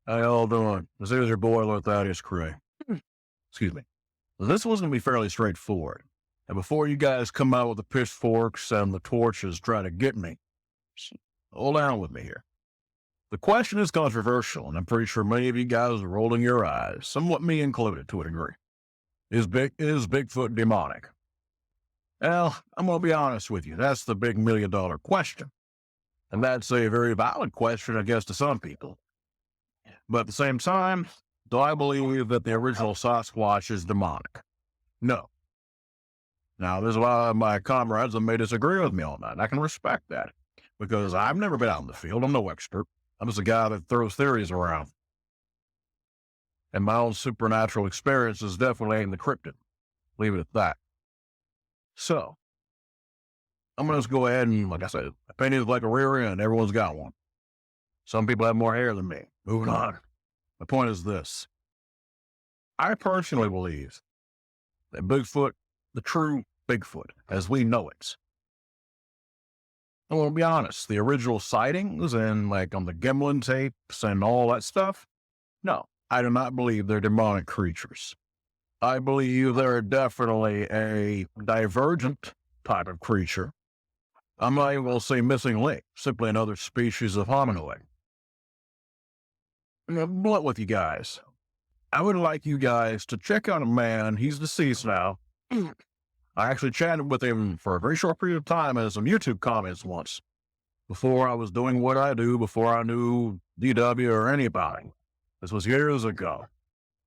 How y'all doing? This is your boy, Thaddeus Cray. Excuse me. This one's going to be fairly straightforward. And before you guys come out with the pitchforks and the torches trying to get me, hold on with me here. The question is controversial, and I'm pretty sure many of you guys are rolling your eyes, somewhat me included to a degree. Is Bigfoot demonic? Well, I'm going to be honest with you. That's the big $1,000,000 question. And that's a very valid question, I guess, to some people. But at the same time, do I believe that the original Sasquatch is demonic? No. Now, there's a lot of my comrades that may disagree with me on that, and I can respect that, because I've never been out in the field. I'm no expert. I'm just a guy that throws theories around. And my own supernatural experiences definitely ain't the cryptid. Leave it at that. So, I'm going to just go ahead and, like I said, opinions like a rear end. Everyone's got one. Some people have more hair than me. Moving on. The point is this. I personally believe that Bigfoot, the true Bigfoot, as we know it, I want to be honest, the original sightings and like on the Gimlin tapes and all that stuff, no, I do not believe they're demonic creatures. I believe they're definitely a divergent type of creature. I'm not even going to say missing link, simply another species of hominoid. I'm going to be blunt with you guys. I would like you guys to check out a man. He's deceased now. I actually chatted with him for a very short period of time in some YouTube comments once, before I was doing what I do, before I knew DW or anybody. This was years ago.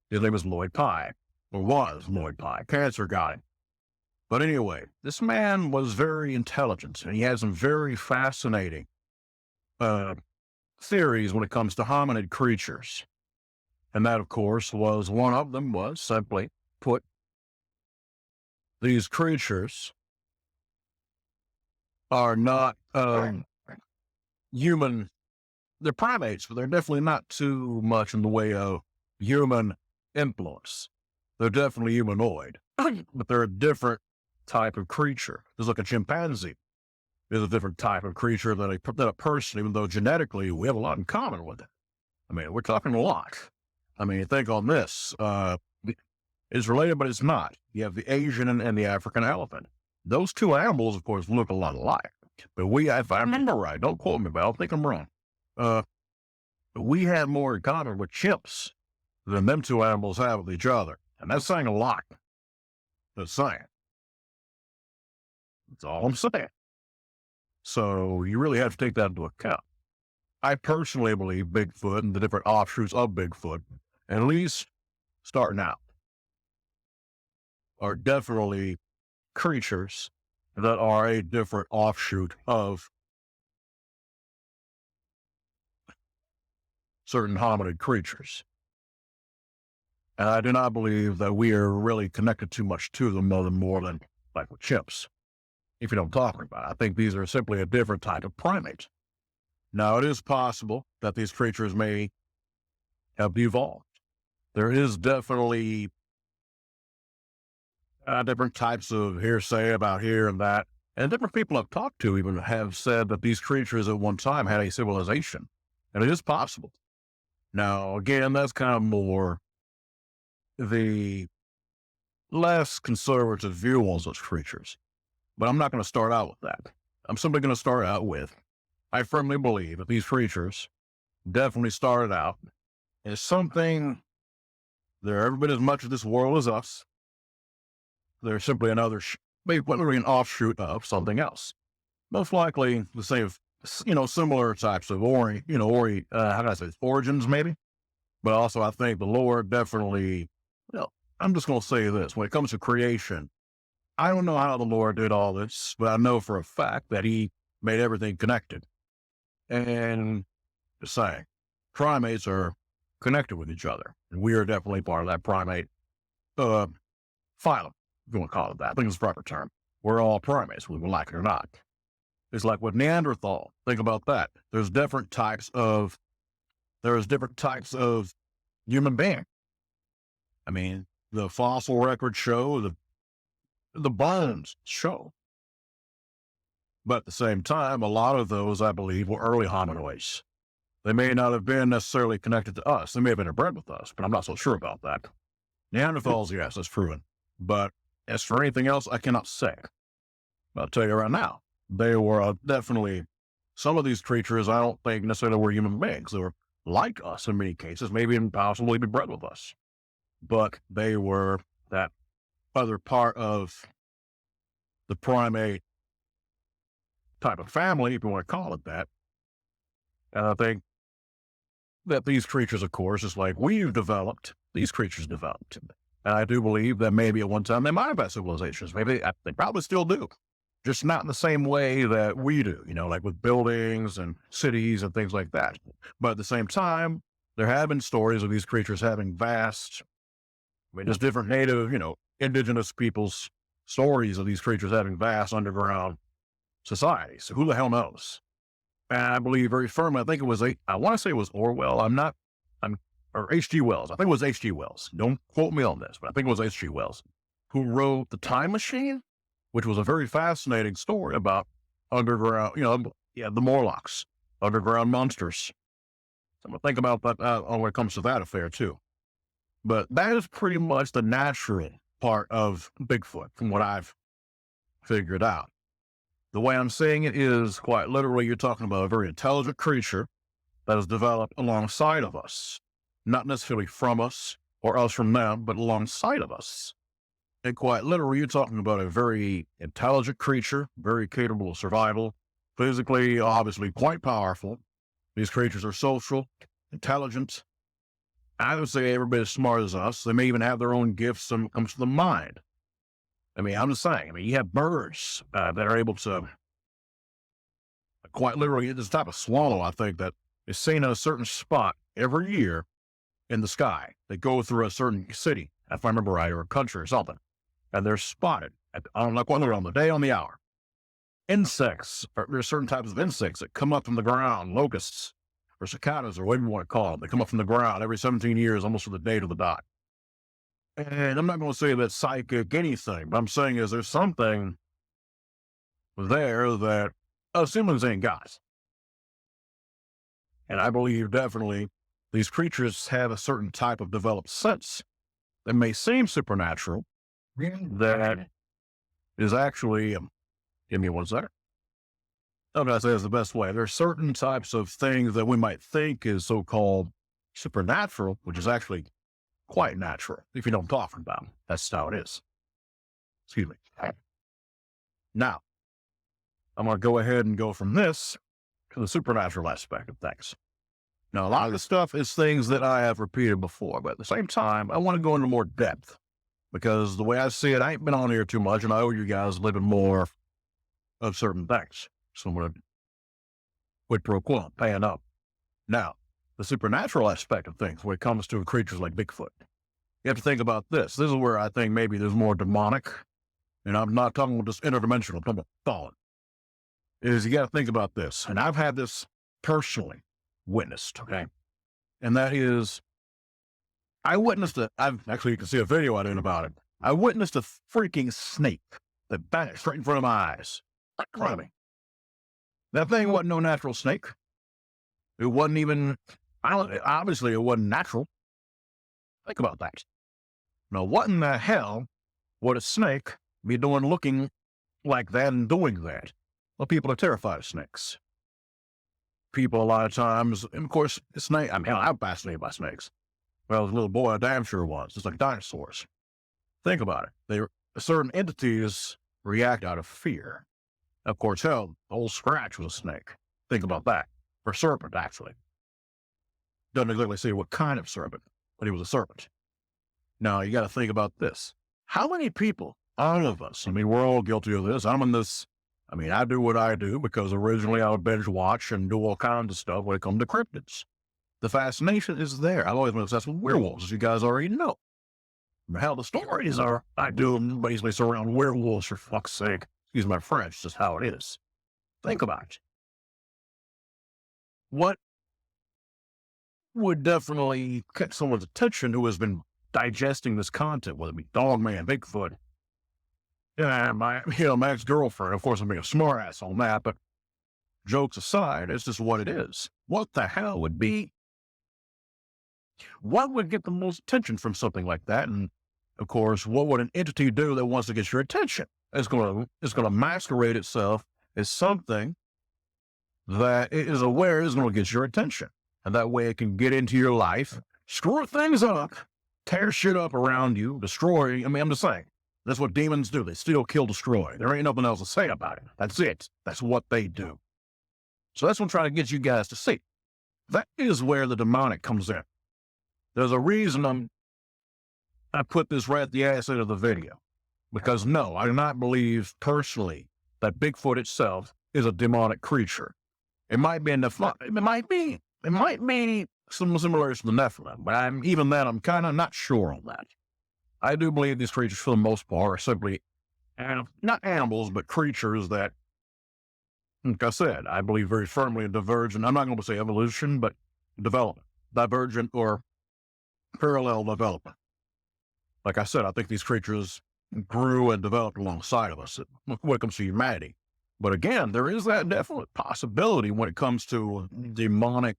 His name was Lloyd Pye, or was Lloyd Pye, cancer guy. But anyway, this man was very intelligent, and he had some very fascinating theories when it comes to hominid creatures. And that, of course, was one of them was simply put, these creatures are not human. They're primates, but they're definitely not too much in the way of human influence. They're definitely humanoid, but they're a different type of creature. Just like a chimpanzee is a different type of creature than a person, even though genetically we have a lot in common with it. I mean, we're talking a lot. I mean, think on this. It's related, but it's not. You have the Asian and the African elephant. Those two animals, of course, look a lot alike. But if I remember right, don't quote me, but I think I'm wrong. We have more in common with chimps than them two animals have with each other. And that's saying a lot. That's saying. That's all I'm saying. So you really have to take that into account. I personally believe Bigfoot and the different offshoots of Bigfoot, at least starting out, are definitely creatures that are a different offshoot of certain hominid creatures. And I do not believe that we are really connected too much to them, more than like with chimps. If you know what I'm talking about, I think these are simply a different type of primate. Now, it is possible that these creatures may have evolved. There is definitely different types of hearsay about here and that. And different people I've talked to even have said that these creatures at one time had a civilization. And it is possible. Now, again, that's kind of more the less conservative view on those creatures. But I'm not going to start out with that. I'm simply going to start out with, I firmly believe that these creatures definitely started out as something, they're every bit as much of this world as us. They're simply another, maybe an offshoot of something else. Most likely the same, similar types of how can I say, origins maybe. But also I think the Lord definitely, I'm just going to say this. When it comes to creation, I don't know how the Lord did all this, but I know for a fact that he made everything connected. And just saying, primates are connected with each other. And we are definitely part of that primate phylum, if you want to call it that. I think it's the proper term. We're all primates, whether we like it or not. It's like with Neanderthal. Think about that. There's different types of human being. I mean, the fossil records show, the bones show. But at the same time, a lot of those, I believe, were early hominoids. They may not have been necessarily connected to us. They may have been bred with us, but I'm not so sure about that. Neanderthals, yes, that's proven. But as for anything else, I cannot say. I'll tell you right now, they were definitely, some of these creatures I don't think necessarily were human beings. They were like us in many cases, maybe even possibly be bred with us. But they were that other part of the primate type of family, if you want to call it that. And I think that these creatures, of course, just like we've developed, these creatures developed. And I do believe that maybe at one time they might have had civilizations. Maybe they probably still do, just not in the same way that we do, like with buildings and cities and things like that. But at the same time, there have been stories of these creatures having vast, there's different native, indigenous people's stories of these creatures having vast underground societies. So who the hell knows? And I believe very firmly, I think it was, I want to say it was Orwell. Or H.G. Wells. I think it was H.G. Wells. Don't quote me on this, but I think it was H.G. Wells who wrote The Time Machine, which was a very fascinating story about underground, the Morlocks, underground monsters. So I'm going to think about that when it comes to that affair too. But that is pretty much the natural part of Bigfoot from what I've figured out. The way I'm saying it is quite literally, you're talking about a very intelligent creature that has developed alongside of us, not necessarily from us or us from them, but alongside of us. And quite literally, you're talking about a very intelligent creature, very capable of survival, physically, obviously quite powerful. These creatures are social, intelligent. I would say every bit as smart as us. They may even have their own gifts when it comes to the mind. I'm just saying, you have birds that are able to, quite literally, this type of swallow, I think, that is seen in a certain spot every year in the sky. They go through a certain city, if I remember right, or a country or something, and they're spotted on the day, on the hour. Insects, there's certain types of insects that come up from the ground, locusts, or cicadas, or whatever you want to call them. They come up from the ground every 17 years, almost to the date of the dot. And I'm not going to say that's psychic anything, but I'm saying is there's something there that humans ain't got. And I believe definitely these creatures have a certain type of developed sense that may seem supernatural, that is actually, give me one second. I'm going to say it's the best way. There are certain types of things that we might think is so-called supernatural, which is actually quite natural, if you know what I'm talking about. That's how it is. Excuse me. Now, I'm going to go ahead and go from this to the supernatural aspect of things. Now, a lot of the stuff is things that I have repeated before, but at the same time, I want to go into more depth because the way I see it, I ain't been on here too much, and I owe you guys a little bit more of certain things. So I'm going to quid pro quo, paying up. Now, the supernatural aspect of things when it comes to creatures like Bigfoot. You have to think about this. This is where I think maybe there's more demonic, and I'm not talking about just interdimensional, I'm talking about fallen. Is you got to think about this, and I've had this personally witnessed, okay? And that is, you can see a video I did about it. I witnessed a freaking snake that vanished right in front of my eyes, right in front of me. That thing wasn't no natural snake. It wasn't even, obviously it wasn't natural. Think about that. Now, what in the hell would a snake be doing looking like that and doing that? Well, people are terrified of snakes. People a lot of times, and of course, I'm fascinated by snakes. Well, as a little boy, I damn sure was. It's like dinosaurs. Think about it. Certain entities react out of fear. Of course, hell, the old Scratch was a snake. Think about that. Or serpent, actually. Doesn't exactly say what kind of serpent, but he was a serpent. Now, you got to think about this. How many people, all of us, we're all guilty of this. I'm in this, I do what I do because originally I would binge watch and do all kinds of stuff when it comes to cryptids. The fascination is there. I've always been obsessed with werewolves, as you guys already know. Hell, the stories I do basically surround werewolves, for fuck's sake. Excuse my French, just how it is. Think about it. What would definitely catch someone's attention who has been digesting this content, whether it be Dogman, Bigfoot, my ex-girlfriend, of course I'm being a smart ass on that, but jokes aside, it's just what it is. what the hell would be, what would get the most attention from something like that? And of course, what would an entity do that wants to get your attention? It's going to masquerade itself as something that it is aware is going to get your attention. And that way it can get into your life, screw things up, tear shit up around you, destroy. I mean, I'm just saying, that's what demons do. They steal, kill, destroy. There ain't nothing else to say about it. That's it. That's what they do. So that's what I'm trying to get you guys to see. That is where the demonic comes in. There's a reason I put this right at the asset of the video. Because no, I do not believe personally that Bigfoot itself is a demonic creature. It might be it might be some similarities to the Nephilim, but I'm kind of not sure on that. I do believe these creatures, for the most part, are simply not animals, but creatures that, like I said, I believe very firmly in divergent. I'm not going to say evolution, but development, divergent or parallel development. Like I said, I think these creatures grew and developed alongside of us when it comes to humanity. But again, there is that definite possibility when it comes to demonic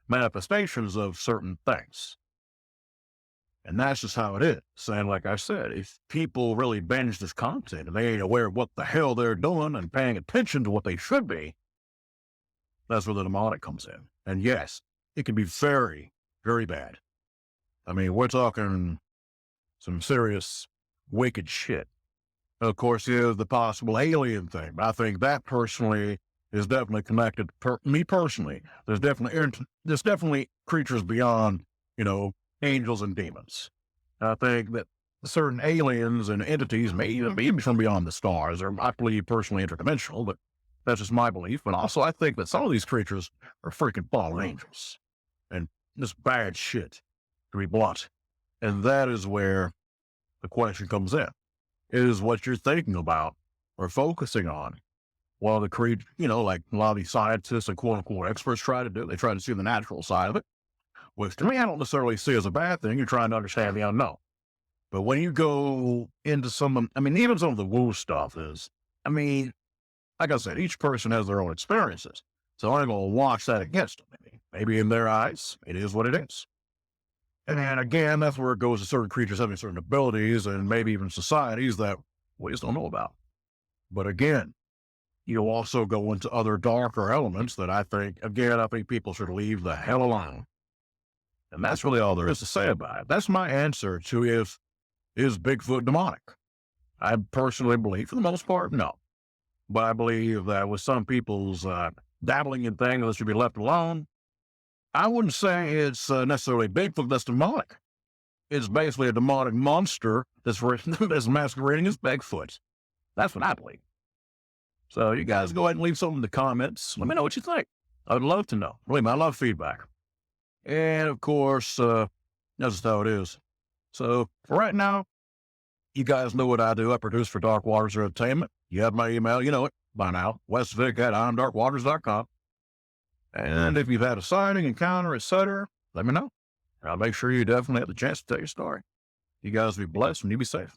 manifestations of certain things. And that's just how it is. And like I said, if people really binge this content and they ain't aware of what the hell they're doing and paying attention to what they should be, that's where the demonic comes in. And yes, it can be very, very bad. I mean, we're talking some serious wicked shit. Of course, there's the possible alien thing, but I think that personally is definitely connected. Me personally, there's definitely creatures beyond, angels and demons. I think that certain aliens and entities may even be from beyond the stars, or I believe personally interdimensional, but that's just my belief. But also, I think that some of these creatures are freaking fallen angels, and this bad shit, to be blunt. And that is where the question comes in. Is what you're thinking about or focusing on. Well, the like a lot of these scientists and quote unquote experts try to do, they try to see the natural side of it, which to me, I don't necessarily see as a bad thing. You're trying to understand the unknown. But when you go into even some of the woo stuff is, like I said, each person has their own experiences. So I'm going to watch that against them. Maybe in their eyes, it is what it is. And then again, that's where it goes to certain creatures having certain abilities and maybe even societies that we just don't know about. But again, you also go into other darker elements that I think people should leave the hell alone. And that's really all there is to say about it. That's my answer to is Bigfoot demonic? I personally believe, for the most part, no. But I believe that with some people's dabbling in things that should be left alone, I wouldn't say it's necessarily Bigfoot that's demonic. It's basically a demonic monster that's masquerading as Bigfoot. That's what I believe. So you guys go ahead and leave something in the comments. Let me know what you think. I'd love to know. Believe me, I love feedback. And of course, that's just how it is. So for right now, you guys know what I do. I produce for Dark Waters Entertainment. You have my email, you know it by now, westvic@imdarkwaters.com. And if you've had a sighting, encounter, etc., let me know. I'll make sure you definitely have the chance to tell your story. You guys be blessed and you be safe.